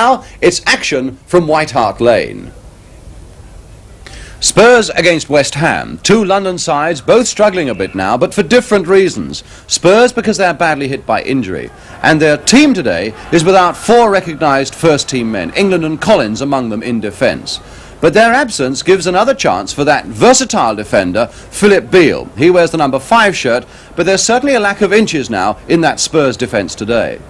Now it's action from White Hart Lane. Spurs against West Ham, two London sides, both struggling a bit now, but for different reasons. Spurs because they're badly hit by injury, and their team today is without four recognised first-team men, England and Collins among them in defence. But their absence gives another chance for that versatile defender, Philip Beale. He wears the number 5 shirt, but there's certainly a lack of inches now in that Spurs defence today.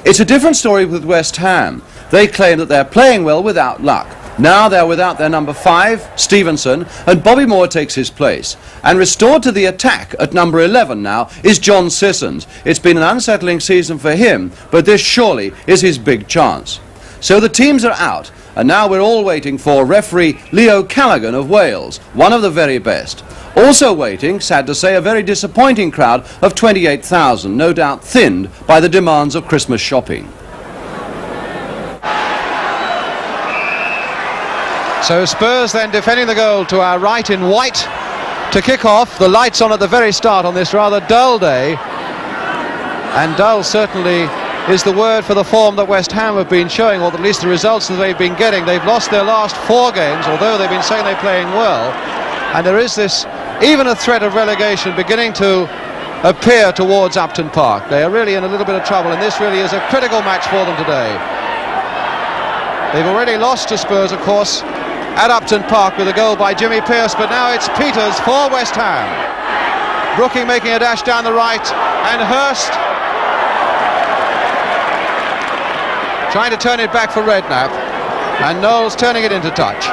It's a different story with West Ham. They claim that they're playing well without luck. Now they're without their number 5, Stevenson, and Bobby Moore takes his place. And restored to the attack at number 11 now is John Sissons. It's been an unsettling season for him, but this surely is his big chance. So the teams are out, and now we're all waiting for referee Leo Callaghan of Wales, one of the very best. Also waiting, sad to say, a very disappointing crowd of 28,000, no doubt thinned by the demands of Christmas shopping. So Spurs then defending the goal to our right in white to kick off. The lights on at the very start on this rather dull day, and dull certainly is the word for the form that West Ham have been showing, or at least the results that they've been getting. They've lost their last 4 games, although they've been saying they're playing well, and there is this even a threat of relegation beginning to appear towards Upton Park. They are really in a little bit of trouble, and this really is a critical match for them today. They've already lost to Spurs, of course, at Upton Park with a goal by Jimmy Pearce, but now it's Peters for West Ham. Brooking making a dash down the right, and Hurst trying to turn it back for Redknapp, and Knowles turning it into touch.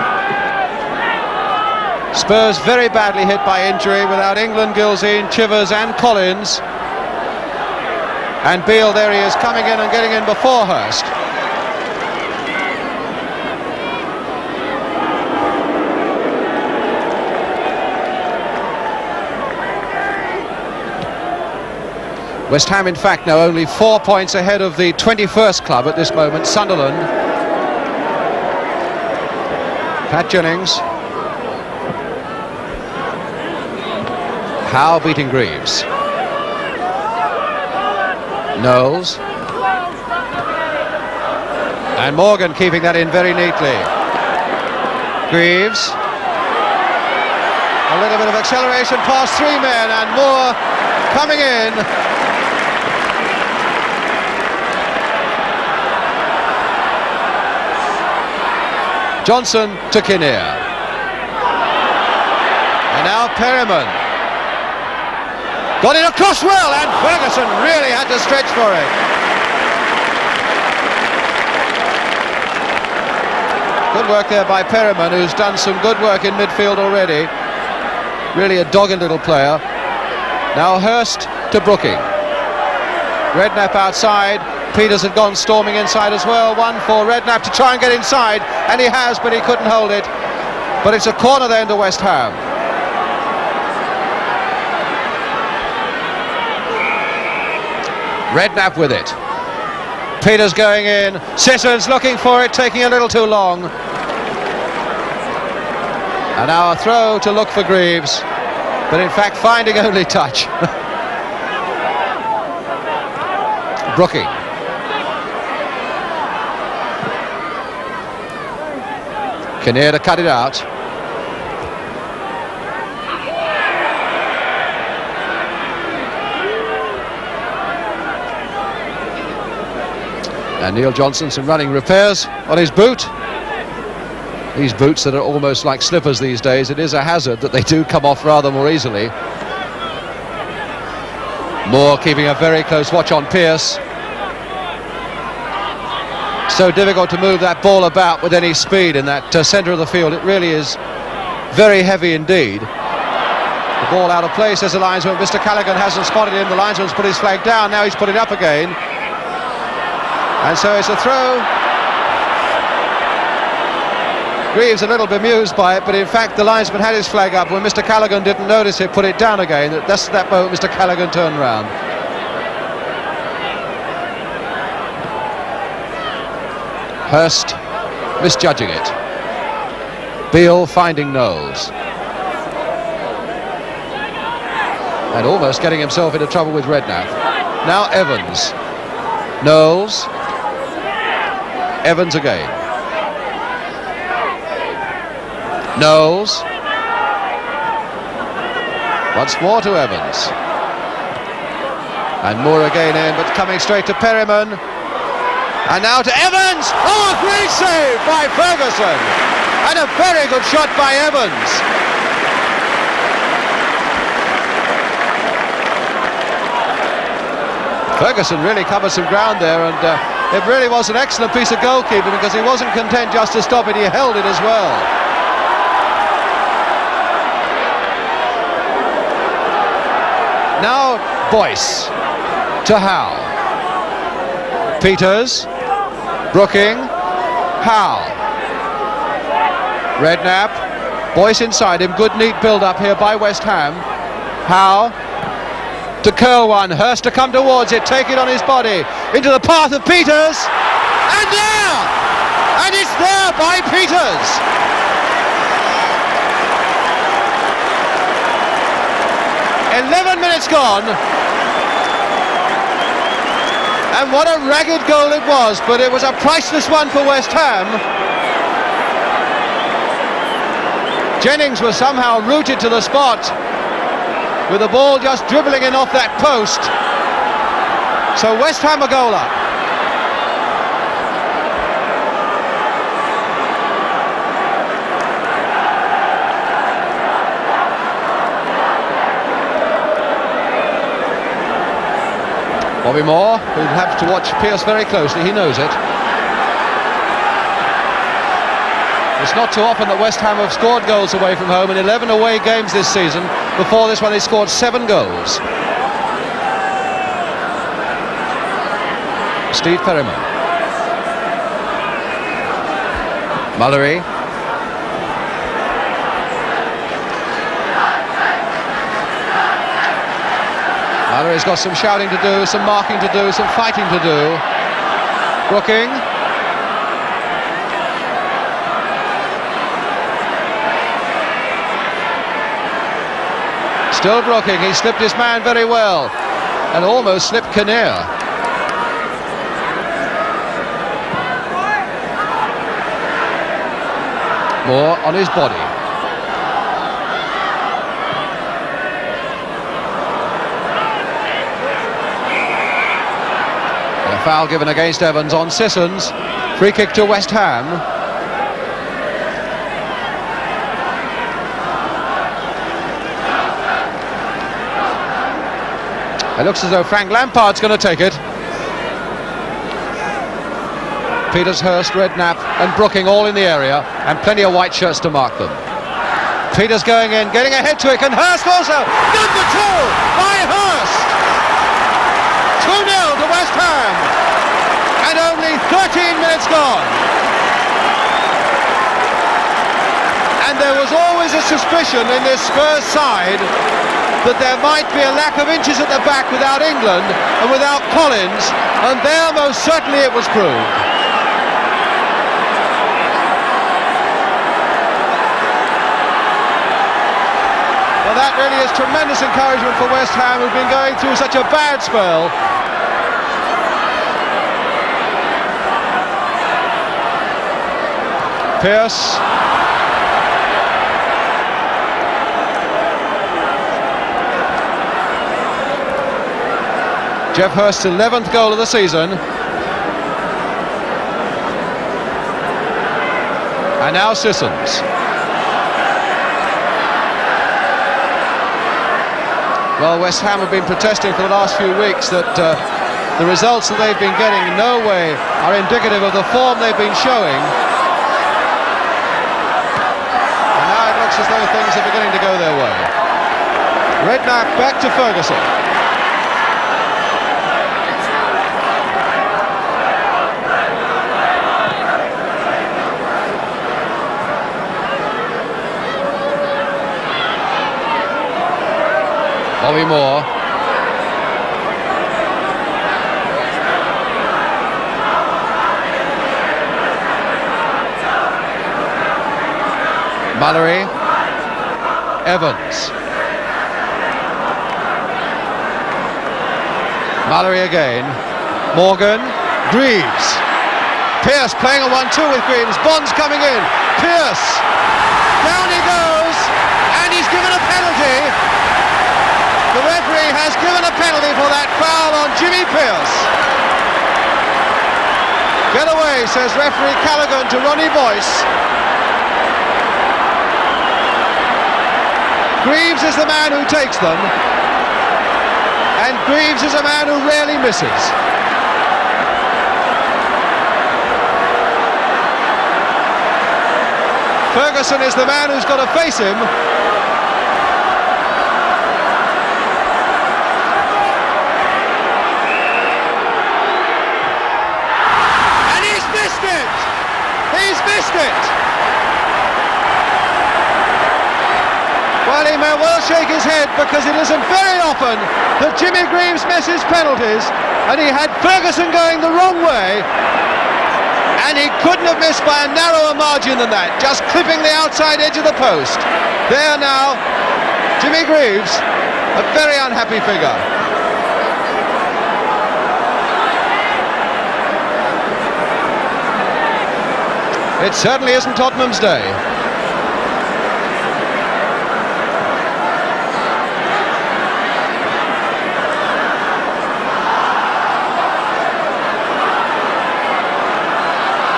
Spurs very badly hit by injury, without England, Gilzean, Chivers and Collins. And Beale, there he is, coming in and getting in before Hurst. West Ham, in fact, now only 4 points ahead of the 21st club at this moment, Sunderland. Pat Jennings. Howe beating Greaves. Knowles. And Morgan keeping that in very neatly. Greaves. A little bit of acceleration past 3 men, and Moore coming in. Johnson to Kinnear. And now Perryman. Got it across well, and Ferguson really had to stretch for it. Good work there by Perryman, who's done some good work in midfield already. Really a dogged little player. Now Hurst to Brooking. Redknapp outside. Peters had gone storming inside as well. One for Redknapp to try and get inside, and he has, but he couldn't hold it. But it's a corner then to West Ham. Redknapp with it. Peters going in. Sissons looking for it, taking a little too long. And now a throw to look for Greaves, but in fact finding only touch. Brooking. Kinnear to cut it out. And Neil Johnson some running repairs on his boot. These boots that are almost like slippers these days, it is a hazard that they do come off rather more easily. Moore keeping a very close watch on Pearce. So difficult to move that ball about with any speed in that centre of the field. It really is very heavy indeed. The ball out of place as the linesman. Mr. Callaghan hasn't spotted him. The linesman's put his flag down. Now he's put it up again. And so it's a throw. Greaves a little bemused by it, but in fact the linesman had his flag up. When Mr. Callaghan didn't notice it, put it down again. That's that moment Mr. Callaghan turned round. Hurst misjudging it. Beale finding Knowles. And almost getting himself into trouble with Redknapp. Now Evans. Knowles. Evans again. Knowles. Once more to Evans. And Moore again in, but coming straight to Perryman. And now to Evans! Oh, a great save by Ferguson! And a very good shot by Evans. Ferguson really covered some ground there, and it really was an excellent piece of goalkeeping, because he wasn't content just to stop it, he held it as well. Now Boyce to Howe. Peters, Brooking, Howe. Redknapp, Boyce inside him, good neat build-up here by West Ham. Howe to curl one, Hurst to come towards it, take it on his body, into the path of Peters, and there! And it's there by Peters! "11 minutes gone, and what a ragged goal it was, but it was a priceless one for West Ham. Jennings was somehow rooted to the spot, with the ball just dribbling in off that post. So West Ham a goal up. Bobby Moore, who'll have to watch Pearce very closely, he knows it. It's not too often that West Ham have scored goals away from home in 11 away games this season. Before this one they scored 7 goals. Steve Perryman. Mullery. Mullery's got some shouting to do, some marking to do, some fighting to do. Brooking. Still Brooking, he slipped his man very well and almost slipped Kinnear. Moore on his body. And a foul given against Evans on Sissons. Free kick to West Ham. It looks as though Frank Lampard's going to take it. Peters, Hurst, Redknapp and Brooking all in the area, and plenty of white shirts to mark them. Peters going in, getting ahead to it, and Hurst also! Number 2 by Hurst! 2-0 to West Ham, and only 13 minutes gone. And there was always a suspicion in this Spurs side that there might be a lack of inches at the back without England and without Collins, and there most certainly it was proved. Well, that really is tremendous encouragement for West Ham, who've been going through such a bad spell. Pearce. Geoff Hurst's 11th goal of the season. And now Sissons. Well, West Ham have been protesting for the last few weeks that the results that they've been getting in no way are indicative of the form they've been showing. And now it looks as though things are beginning to go their way. Redknapp back to Ferguson. Bobby Moore. Mullery. Evans. Mullery again. Morgan. Greaves. Pearce playing a 1-2 with Greaves. Bond's coming in. Pearce. Down he goes. And he's given a penalty. The referee has given a penalty for that foul on Jimmy Pearce. Get away, says referee Callaghan to Ronnie Boyce. Greaves is the man who takes them. And Greaves is a man who rarely misses. Ferguson is the man who's got to face him. And he's missed it! He's missed it! Well, he may well shake his head, because it isn't very often that Jimmy Greaves misses penalties, and he had Ferguson going the wrong way. And he couldn't have missed by a narrower margin than that, just clipping the outside edge of the post. There now, Jimmy Greaves, a very unhappy figure. It certainly isn't Tottenham's day.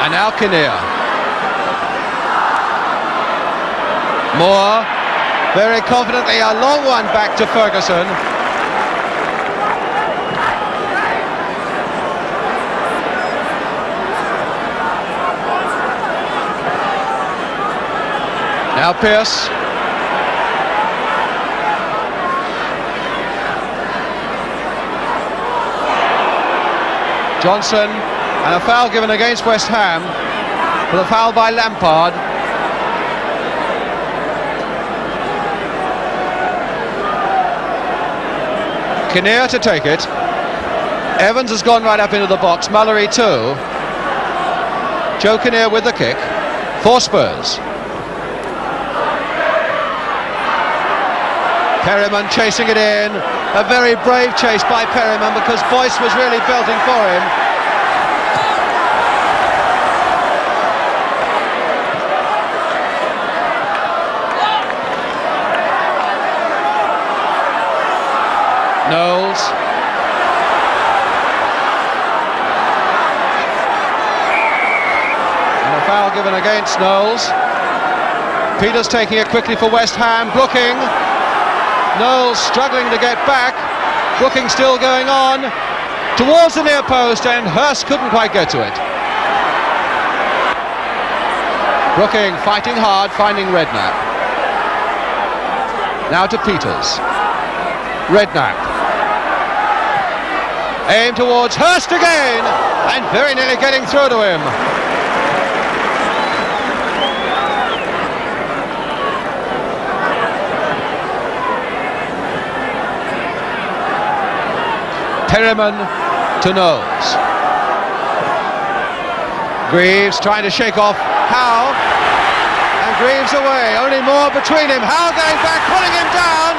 And now Kinnear. Moore, very confidently, a long one back to Ferguson. Now Pearce. Johnson. And a foul given against West Ham for the foul by Lampard. Kinnear to take it. Evans has gone right up into the box. Mullery too. Joe Kinnear with the kick for Spurs. Perryman chasing it in. A very brave chase by Perryman, because Boyce was really belting for him. Knowles. And a foul given against Knowles. Peters taking it quickly for West Ham. Brooking. Knowles struggling to get back. Brooking still going on towards the near post, and Hurst couldn't quite get to it. Brooking fighting hard, finding Redknapp. Now to Peters. Redknapp. Aim towards Hurst again, and very nearly getting through to him. Perryman to Knowles. Greaves trying to shake off Howe, and Greaves away, only more between him. Howe going back, pulling him down,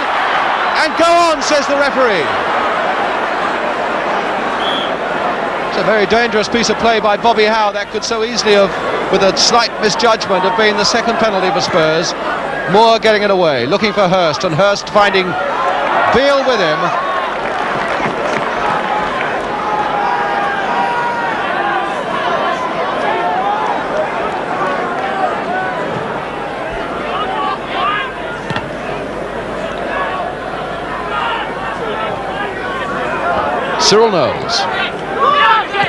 and go on, says the referee. It's a very dangerous piece of play by Bobby Howe. That could so easily have, with a slight misjudgment, have been the second penalty for Spurs. Moore getting it away, looking for Hurst, and Hurst finding Beale with him. Cyril Knowles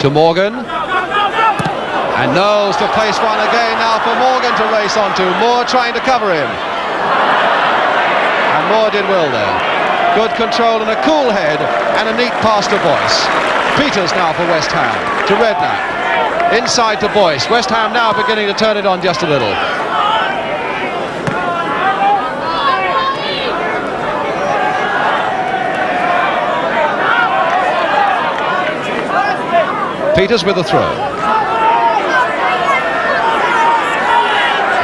to Morgan, and Knowles to place one again now for Morgan to race onto. Moore trying to cover him, and Moore did well there. Good control and a cool head, and a neat pass to Boyce. Peters now for West Ham to Redknapp, inside to Boyce. West Ham now beginning to turn it on just a little. Peters with the throw.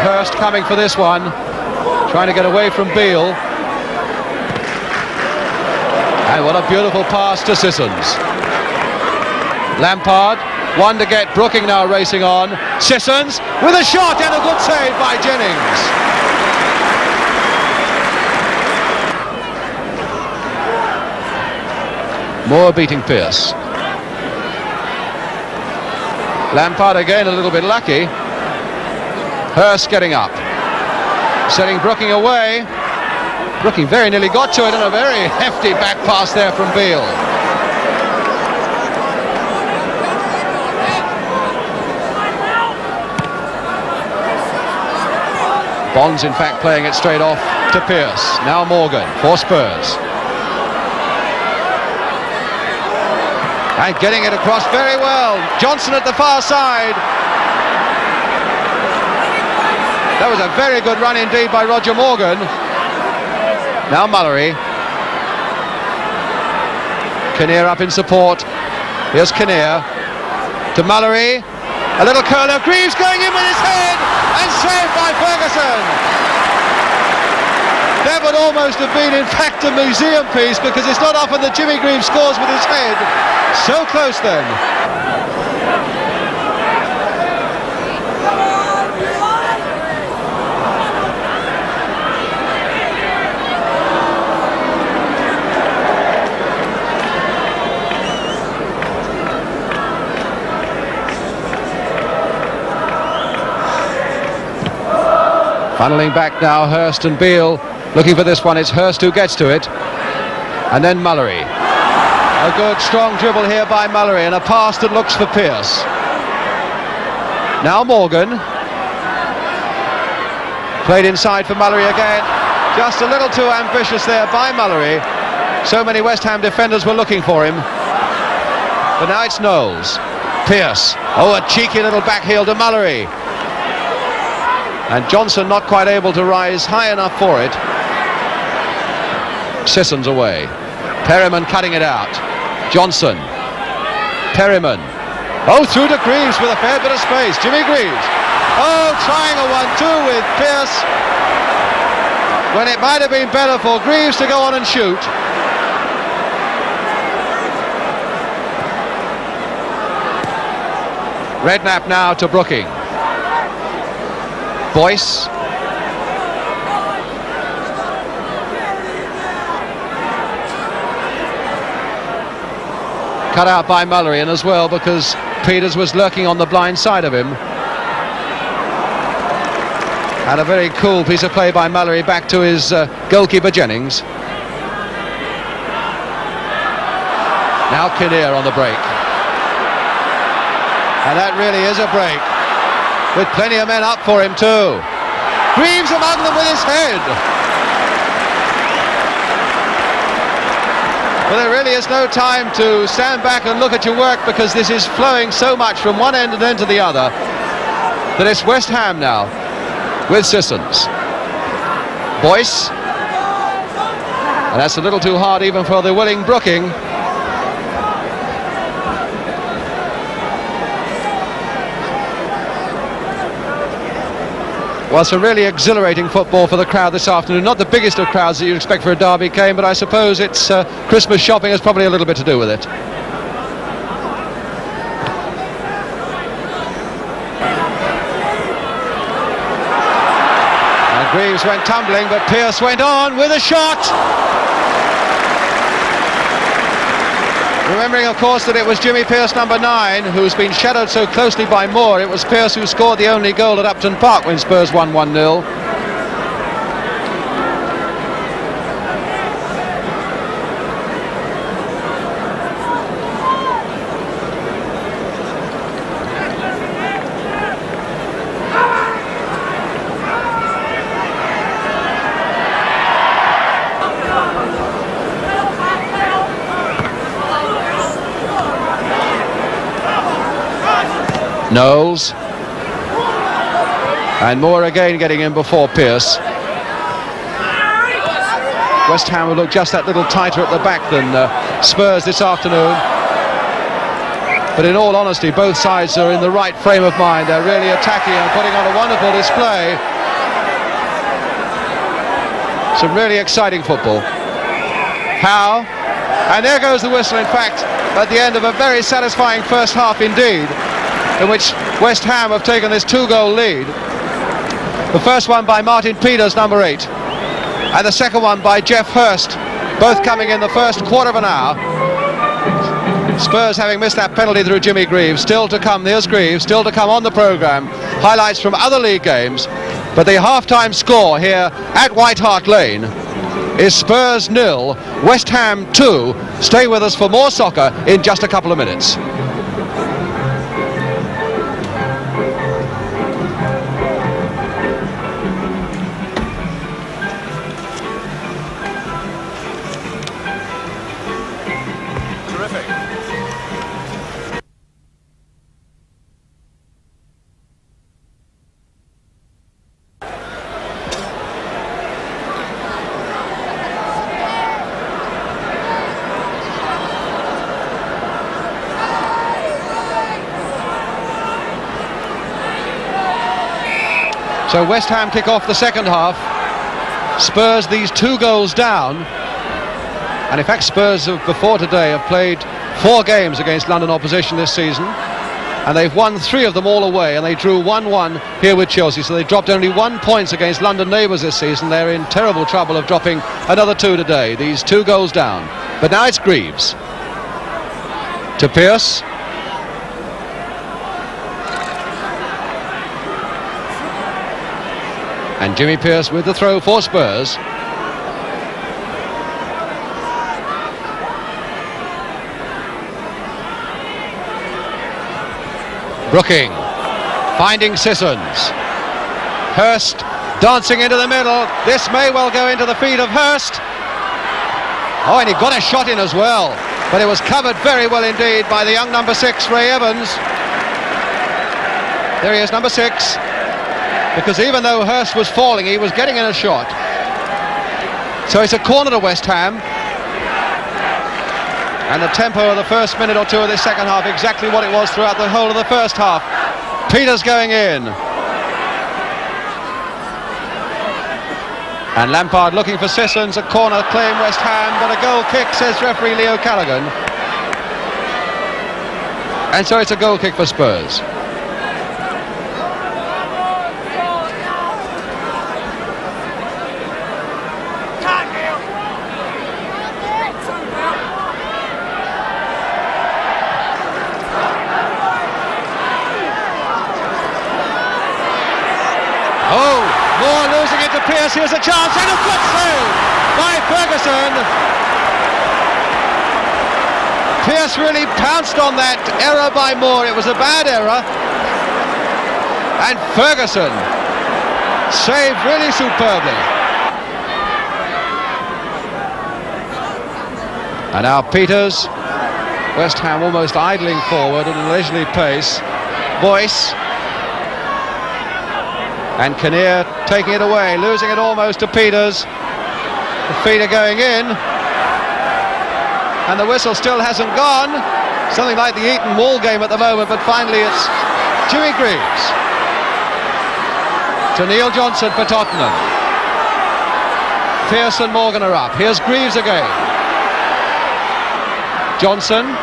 Hurst coming for this one, trying to get away from Beale. And what a beautiful pass to Sissons. Lampard One to get. Brooking now racing on. Sissons with a shot and a good save by Jennings. Moore beating Pearce. Lampard again a little bit lucky. Hurst getting up. Setting Brooking away. Brooking very nearly got to it, and a very hefty back pass there from Beale. Bonds in fact playing it straight off to Pearce. Now Morgan for Spurs. And getting it across very well. Johnson at the far side. That was a very good run indeed by Roger Morgan. Now Mullery. Kinnear up in support. Here's Kinnear to Mullery. A little curler. Greaves going in with his head and saved by Ferguson. That would almost have been in fact a museum piece, because it's not often that Jimmy Greaves scores with his head. So close then. Funneling back now, Hurst and Beale looking for this one. It's Hurst who gets to it, and then Mullery. A good strong dribble here by Mullery, and a pass that looks for Pearce. Now Morgan. Played inside for Mullery again. Just a little too ambitious there by Mullery. So many West Ham defenders were looking for him. But now it's Knowles. Pearce. Oh, a cheeky little back heel to Mullery. And Johnson not quite able to rise high enough for it. Sissons away. Perryman cutting it out. Johnson. Perryman. Oh, through to Greaves with a fair bit of space. Jimmy Greaves. Oh, trying a 1-2 with Pearce, when it might have been better for Greaves to go on and shoot. Redknapp now to Brooking. Boyce. Cut out by Mullery, and as well because Peters was lurking on the blind side of him. And a very cool piece of play by Mullery back to his goalkeeper Jennings. Now Kinnear on the break. And that really is a break, with plenty of men up for him too. Greaves among them with his head. But there really is no time to stand back and look at your work, because this is flowing so much from one end and then to the other that it's West Ham now with Sissons. Boyce. And that's a little too hard even for the willing Brooking. Well, some really exhilarating football for the crowd this afternoon. Not the biggest of crowds that you'd expect for a derby game, but I suppose it's Christmas shopping has probably a little bit to do with it. And Greaves went tumbling, but Pearce went on with a shot. Remembering, of course, that it was Jimmy Pearce, number 9, who's been shadowed so closely by Moore. It was Pearce who scored the only goal at Upton Park when Spurs won 1-0. Knowles. And Moore again getting in before Pearce. West Ham will look just that little tighter at the back than Spurs this afternoon. But in all honesty, both sides are in the right frame of mind. They're really attacking and putting on a wonderful display. Some really exciting football. Howe. And there goes the whistle. In fact, at the end of a very satisfying first half indeed, in which West Ham have taken this 2-goal lead. The first one by Martin Peters, number 8, and the second one by Geoff Hurst, both coming in the first quarter of an hour. Spurs having missed that penalty through Jimmy Greaves. Still to come, there's Greaves, still to come on the programme. Highlights from other league games. But the half-time score here at White Hart Lane is Spurs 0, West Ham 2. Stay with us for more soccer in just a couple of minutes. So West Ham kick off the second half. Spurs these 2 goals down. And in fact Spurs before today have played 4 games against London opposition this season. And they've won 3 of them all away, and they drew 1-1 here with Chelsea. So they dropped only 1 point against London neighbours this season. They're in terrible trouble of dropping another 2 today. These 2 goals down. But now it's Greaves. To Pearce. And Jimmy Pearce with the throw for Spurs. Brooking, finding Sissons. Hurst dancing into the middle. This may well go into the feet of Hurst. Oh, and he got a shot in as well. But it was covered very well indeed by the young number 6, Ray Evans. There he is, number 6. Because even though Hurst was falling, he was getting in a shot. So it's a corner to West Ham. And the tempo of the first minute or 2 of this second half, exactly what it was throughout the whole of the first half. Peters going in. And Lampard looking for Sissons, a corner claim West Ham, but a goal kick, says referee Leo Callaghan. And so it's a goal kick for Spurs. Pierce, here's a chance, and a good save by Ferguson. Pierce really pounced on that error by Moore. It was a bad error, and Ferguson saved really superbly. And now Peters, West Ham almost idling forward at a leisurely pace. Boyce. And Kinnear taking it away, losing it almost to Peters. The feet are going in. And the whistle still hasn't gone. Something like the Eton Wall game at the moment, but finally it's Jimmy Greaves. To Neil Johnson for Tottenham. Pearce and Morgan are up. Here's Greaves again. Johnson.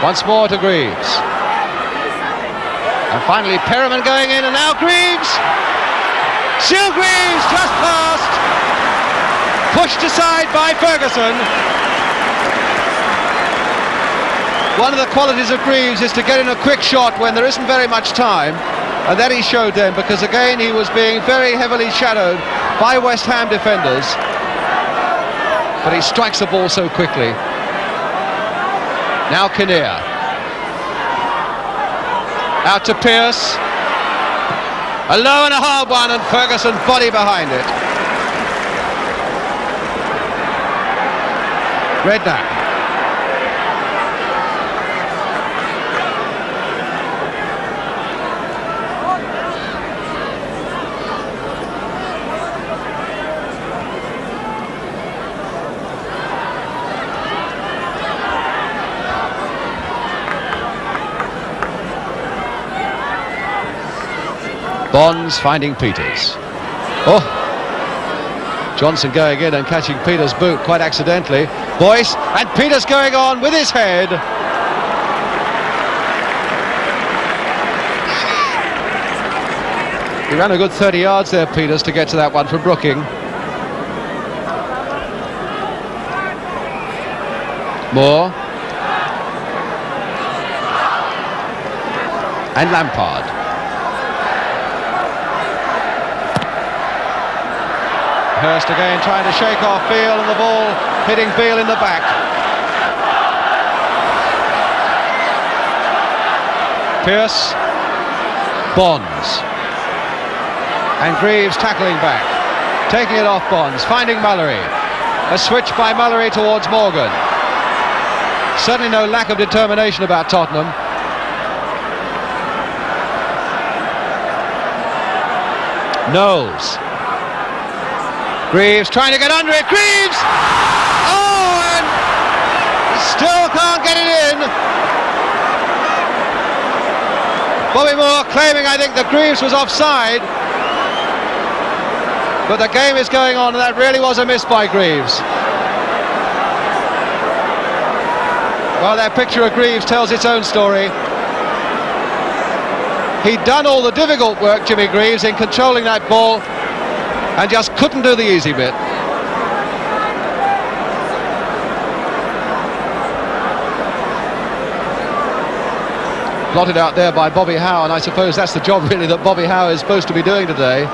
Once more to Greaves. And finally Perriman going in, and now Greaves! Still Greaves, just past! Pushed aside by Ferguson. One of the qualities of Greaves is to get in a quick shot when there isn't very much time, and that he showed then, because again he was being very heavily shadowed by West Ham defenders. But he strikes the ball so quickly. Now Kinnear. Out to Pearce. A low and a hard one, and Ferguson body behind it. Redknapp. Bonds finding Peters. Oh, Johnson going in and catching Peters' boot quite accidentally. Boyce, and Peters going on with his head. He ran a good 30 yards there, Peters, to get to that one from Brooking. Moore. And Lampard. Hurst again trying to shake off Beale, and the ball hitting Beale in the back. Pearce. Bonds. And Greaves tackling back, taking it off Bonds, finding Mallory. A switch by Mallory towards Morgan. Certainly no lack of determination about Tottenham. Knowles. Greaves trying to get under it. Greaves! Oh, and still can't get it in. Bobby Moore claiming, I think, that Greaves was offside. But the game is going on, and that really was a miss by Greaves. Well, that picture of Greaves tells its own story. He'd done all the difficult work, Jimmy Greaves, in controlling that ball, and just couldn't do the easy bit. Plotted out there by Bobby Howe, and I suppose that's the job really that Bobby Howe is supposed to be doing today.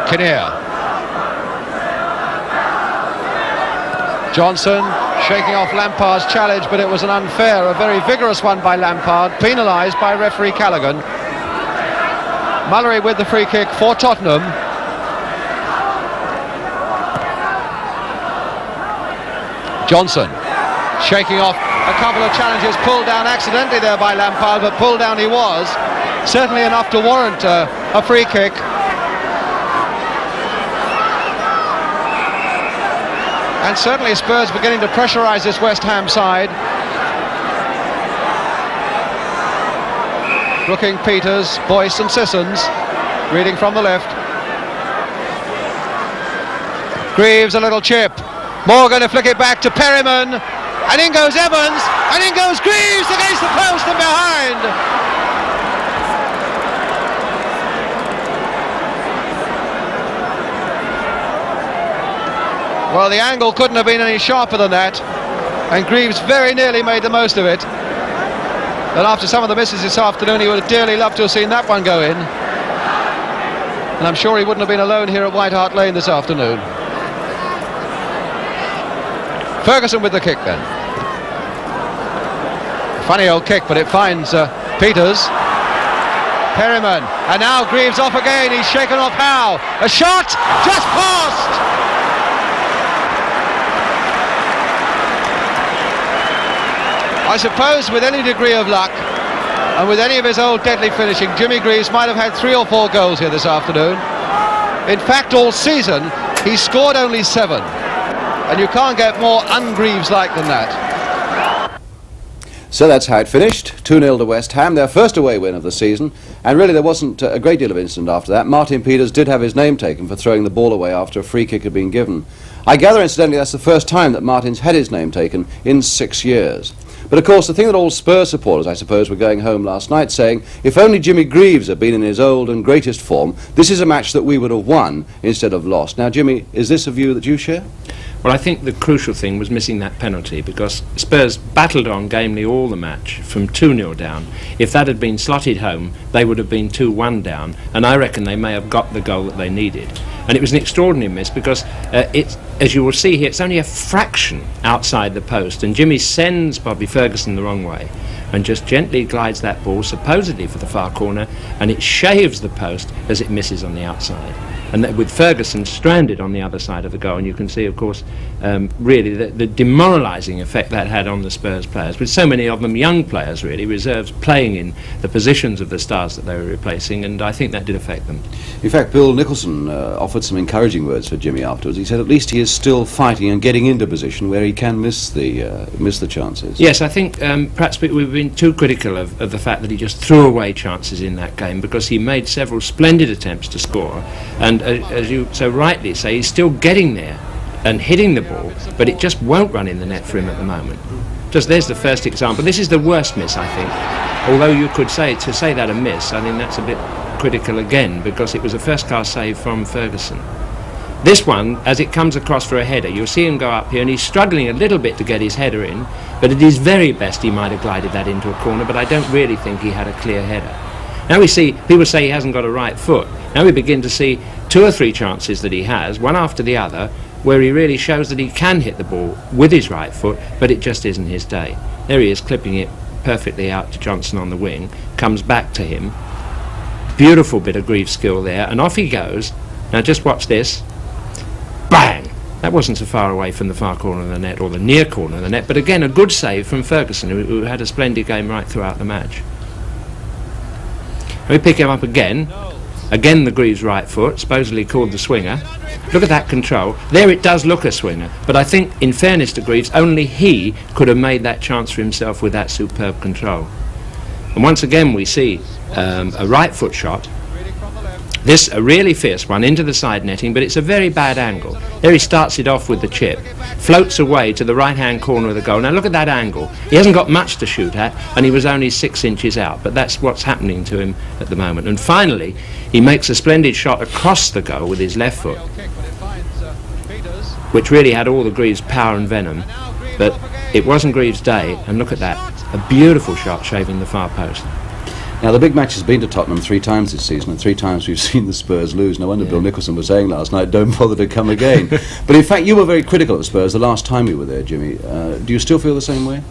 Kinnear. Johnson shaking off Lampard's challenge, but it was an unfair, a very vigorous one by Lampard, penalised by referee Callaghan. Mallory with the free kick for Tottenham. Johnson shaking off a couple of challenges, pulled down accidentally there by Lampard, but pulled down he was. Certainly enough to warrant a free kick. And certainly Spurs beginning to pressurise this West Ham side. Brooking, Peters, Boyce and Sissons, reading from the left. Greaves, a little chip. Morgan to flick it back to Perryman. And in goes Evans. And in goes Greaves against the post and behind. Well, the angle couldn't have been any sharper than that, and Greaves very nearly made the most of it. And after some of the misses this afternoon, he would have dearly loved to have seen that one go in. And I'm sure he wouldn't have been alone here at White Hart Lane this afternoon. Ferguson with the kick then. Funny old kick, but it finds Peters. Perryman, and now Greaves off again. He's shaken off Howe. A shot, just past. I suppose with any degree of luck and with any of his old deadly finishing, Jimmy Greaves might have had 3 or 4 goals here this afternoon. In fact, all season he's scored only 7, and you can't get more un-Greaves-like than that. So that's how it finished, 2-0 to West Ham, their first away win of the season, and really there wasn't a great deal of incident after that. Martin Peters did have his name taken for throwing the ball away after a free kick had been given. I gather, incidentally, that's the first time that Martin's had his name taken in 6 years. But of course the thing that all Spurs supporters, I suppose, were going home last night saying, if only Jimmy Greaves had been in his old and greatest form, this is a match that we would have won instead of lost. Now, Jimmy, is this a view that you share? Well, I think the crucial thing was missing that penalty, because Spurs battled on gamely all the match from 2-0 down. If that had been slotted home, they would have been 2-1 down, and I reckon they may have got the goal that they needed. And it was an extraordinary miss because it's, as you will see here, it's only a fraction outside the post, and Jimmy sends Bobby Ferguson the wrong way and just gently glides that ball supposedly for the far corner, and it shaves the post as it misses on the outside. And that with Ferguson stranded on the other side of the goal, and you can see, of course, really the demoralising effect that had on the Spurs players, with so many of them young players, really, reserves playing in the positions of the stars that they were replacing, and I think that did affect them. In fact, Bill Nicholson offered some encouraging words for Jimmy afterwards. He said at least he is still fighting and getting into position where he can miss the chances. Yes, I think perhaps we've been too critical of the fact that he just threw away chances in that game, because he made several splendid attempts to score, and as you so rightly say, he's still getting there and hitting the ball, but it just won't run in the net for him at the moment. Just there's the first example. This is the worst miss, I think. Although you could say that a miss, I think that's a bit critical again, because it was a first-class save from Ferguson. This one, as it comes across for a header, you'll see him go up here, and he's struggling a little bit to get his header in, but at his very best he might have glided that into a corner, but I don't really think he had a clear header. Now we see, people say he hasn't got a right foot. Now we begin to see 2 or 3 chances that he has, one after the other, where he really shows that he can hit the ball with his right foot, but it just isn't his day. There he is, clipping it perfectly out to Johnson on the wing, comes back to him. Beautiful bit of Greaves skill there, and off he goes. Now just watch this. Bang! That wasn't so far away from the far corner of the net, or the near corner of the net, but again a good save from Ferguson, who had a splendid game right throughout the match. We pick him up again. Again the Greaves right foot, supposedly called the swinger. Look at that control. There it does look a swinger, but I think, in fairness to Greaves, only he could have made that chance for himself with that superb control. And once again we see a right foot shot. This a really fierce one into the side netting, but it's a very bad angle. There he starts it off with the chip, floats away to the right hand corner of the goal. Now look at that angle. He hasn't got much to shoot at, and he was only 6 inches out, but that's what's happening to him at the moment. And finally he makes a splendid shot across the goal with his left foot, which really had all the Greaves power and venom, but it wasn't Greaves' day. And look at that, a beautiful shot shaving the far post. Now, the big match has been to Tottenham 3 times this season, and 3 times we've seen the Spurs lose. No wonder Bill Nicholson was saying last night, don't bother to come again. But in fact, you were very critical of Spurs the last time you were there, Jimmy. Do you still feel the same way?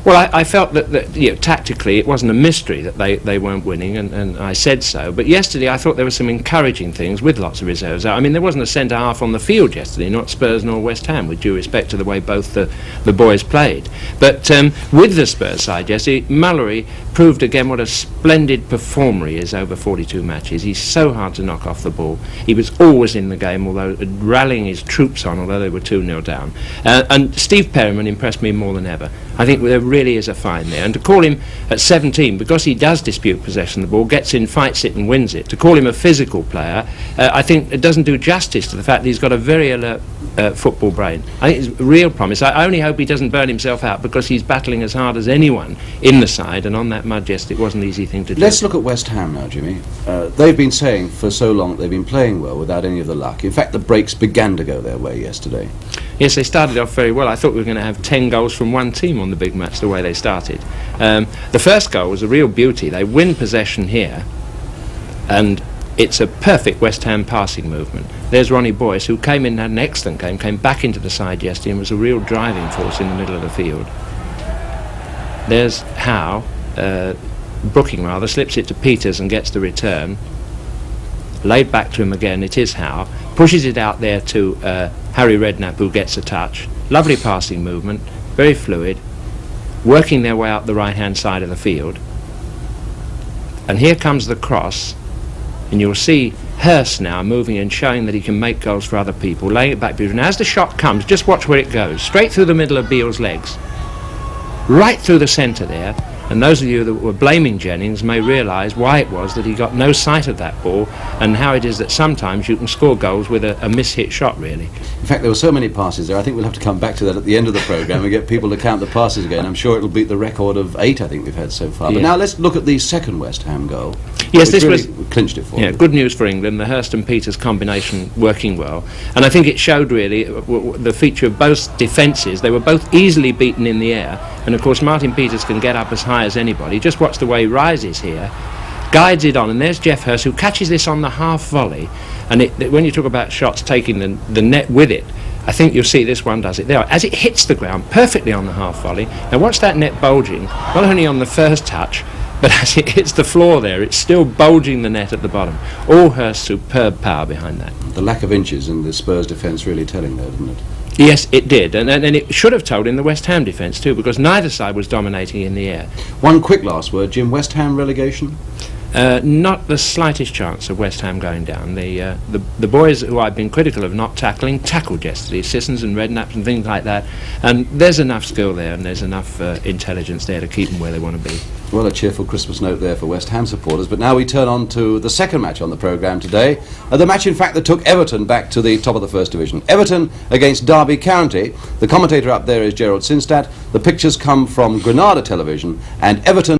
Well, I felt that you know, tactically it wasn't a mystery that they weren't winning, and I said so. But yesterday I thought there were some encouraging things with lots of reserves. I mean, there wasn't a centre-half on the field yesterday, not Spurs nor West Ham, with due respect to the way both the boys played. But with the Spurs side yesterday, Mallory proved again what a splendid performer he is over 42 matches. He's so hard to knock off the ball. He was always in the game, although rallying his troops on, although they were 2-0 down. And Steve Perryman impressed me more than ever. I think there really is a find there, and to call him at 17, because he does dispute possession of the ball, gets in, fights it and wins it, to call him a physical player, I think it doesn't do justice to the fact that he's got a very alert football brain. I think it's a real promise. I only hope he doesn't burn himself out, because he's battling as hard as anyone in the side, and on that mud yesterday it wasn't an easy thing to do. Let's look at West Ham now, Jimmy. They've been saying for so long that they've been playing well without any of the luck. In fact, the breaks began to go their way yesterday. Yes, they started off very well. I thought we were going to have 10 goals from one team on the big match, the way they started. The first goal was a real beauty. They win possession here, and it's a perfect West Ham passing movement. There's Ronnie Boyce, who came in, had an excellent game, came back into the side yesterday and was a real driving force in the middle of the field. There's Howe, Brooking rather, slips it to Peters and gets the return. Laid back to him again, it is Howe. Pushes it out there to Harry Redknapp, who gets a touch. Lovely passing movement, very fluid, working their way up the right-hand side of the field. And here comes the cross, and you'll see Hurst now moving and showing that he can make goals for other people, laying it back beautifully. Now as the shot comes, just watch where it goes, straight through the middle of Beale's legs, right through the centre there. And those of you that were blaming Jennings may realise why it was that he got no sight of that ball, and how it is that sometimes you can score goals with a mishit shot, really. In fact, there were so many passes there. I think we'll have to come back to that at the end of the programme and get people to count the passes again. I'm sure it'll beat the record of 8 I think we've had so far. But now let's look at the second West Ham goal. Yes, this really was clinched it for them. good news for England. The Hurst and Peters combination working well, and I think it showed really the feature of both defences. They were both easily beaten in the air, and of course Martin Peters can get up as high as anybody. Just watch the way he rises here, guides it on, and there's Geoff Hurst, who catches this on the half volley. And when you talk about shots taking the net with it, I think you'll see this one does it there. As it hits the ground perfectly on the half volley, now watch that net bulging, not only on the first touch, but as it hits the floor there, it's still bulging the net at the bottom. All Hurst's superb power behind that. The lack of inches in the Spurs defence really telling there, didn't it? Yes, it did, and it should have told in the West Ham defence too, because neither side was dominating in the air. One quick last word, Jim. West Ham relegation? Not the slightest chance of West Ham going down. The boys who I've been critical of not tackling tackled yesterday, Sissons and Redknapp and things like that, and there's enough skill there and there's enough intelligence there to keep them where they want to be. Well, a cheerful Christmas note there for West Ham supporters, but now we turn on to the second match on the programme today, the match in fact that took Everton back to the top of the First Division. Everton against Derby County. The commentator up there is Gerald Sinstadt. The pictures come from Granada Television, and Everton